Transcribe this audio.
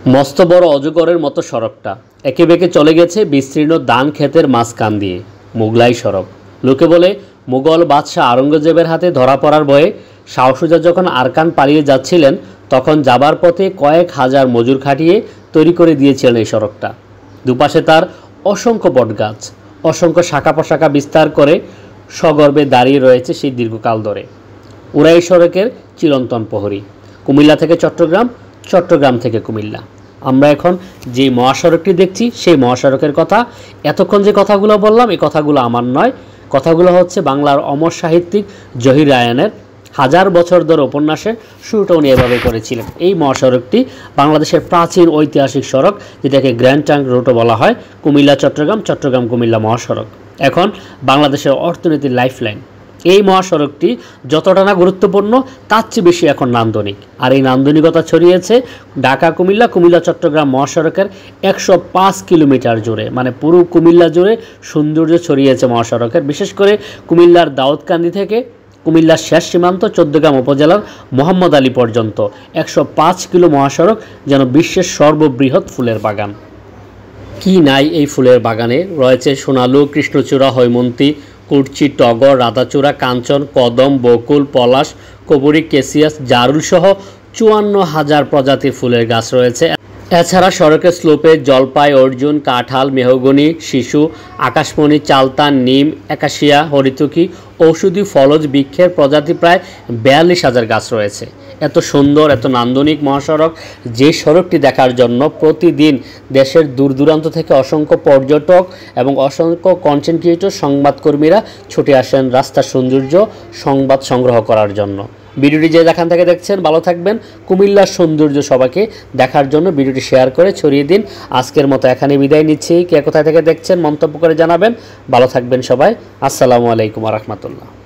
মস্ত বড় অজগরের মতো সড়কটা একে বেঁকে চলে গেছে বিস্তীর্ণ ধান ক্ষেতের মাঝখান দিয়ে। মোগলাই সড়ক। লোকে বলে মুঘল বাদশাহ আওরঙ্গজেবের হাতে ধরা পড়ার ভয়ে শাহ সুজা যখন আরকান পালিয়ে যাচ্ছিলেন তখন যাবার পথে কয়েক হাজার মজুর খাটিয়ে তৈরি করে দিয়েছিলেন এই সড়কটা। দুপাশে তার অসংখ্য বটগাছ, অসংখ্য শাখা প্রশাখা বিস্তার করে সগর্বে দাঁড়িয়ে রয়েছে সেই দীর্ঘকাল ধরে। ওরা এই সড়কের চিরন্তন প্রহরী। কুমিল্লা থেকে চট্টগ্রাম, চট্টগ্রাম থেকে কুমিল্লা। আমরা এখন যে মহাসড়কটি দেখছি সেই মহাসড়কের কথা। এতক্ষণ যে কথাগুলো বললাম এই কথাগুলো আমার নয়, কথাগুলো হচ্ছে বাংলার অমর সাহিত্যিক জহির রায়হানের হাজার বছর ধরে উপন্যাসের শুরুটা উনি এভাবে করেছিলেন। এই মহাসড়কটি বাংলাদেশের প্রাচীন ঐতিহাসিক সড়ক, যেটাকে গ্র্যান্ড ট্রাঙ্ক রুটও বলা হয়। কুমিল্লা চট্টগ্রাম, চট্টগ্রাম কুমিল্লা মহাসড়ক এখন বাংলাদেশের অর্থনীতির লাইফলাইন। এই মহাসড়কটি যতটা না গুরুত্বপূর্ণ তার চেয়ে বেশি এখন নান্দনিক। আর এই নান্দনিকতা ছড়িয়েছে ঢাকা কুমিল্লা, কুমিল্লা চট্টগ্রাম মহাসড়কের 105 কিলোমিটার জুড়ে, মানে পুরো কুমিল্লা জুড়ে সৌন্দর্য ছড়িয়েছে মহাসড়কের। বিশেষ করে কুমিল্লার দাউদকান্দি থেকে কুমিল্লার শেষ সীমান্ত চৌদ্দগ্রাম উপজেলার মোহাম্মদ আলী পর্যন্ত 105 কিলো মহাসড়ক যেন বিশ্বের সর্ববৃহৎ ফুলের বাগান। কি নাই এই ফুলের বাগানে! রয়েছে সোনালু, কৃষ্ণচূড়া, হৈমন্তী, কুরচি, টগর, রাধাচূড়া, কাঞ্চন, কদম, বকুল, পলাশ, কবরী, কেসিয়াস, জারুল সহ 54,000 প্রজাতির ফুলের গাছ রয়েছে। এছাড়া সড়কের স্লোপে জলপাই, অর্জুন, কাঁঠাল, মেহগনি, শিশু, আকাশমণি, চালতান, নিম, একাশিয়া, হরিতকি, ঔষধি ফলজ বৃক্ষের প্রজাতি প্রায় 42,000 গাছ রয়েছে। এত সুন্দর, এত নান্দনিক মহাসড়ক, যে সড়কটি দেখার জন্য প্রতিদিন দেশের দূর দূরান্ত থেকে অসংখ্য পর্যটক এবং অসংখ্য কন্টেন্ট ক্রিয়েটর, সংবাদকর্মীরা ছুটে আসেন রাস্তার সৌন্দর্য সংবাদ সংগ্রহ করার জন্য। ভিডিওটি যে যেখান থেকে দেখছেন ভালো থাকবেন। কুমিল্লার সৌন্দর্য সবাইকে দেখার জন্য ভিডিওটি শেয়ার করে ছড়িয়ে দিন। আজকের মতো এখানে বিদায় নিচ্ছি। কে কোথায় থেকে দেখছেন মন্তব্য করে জানাবেন। ভালো থাকবেন সবাই। আসসালামু আলাইকুম ওয়া রাহমাতুল্লাহ।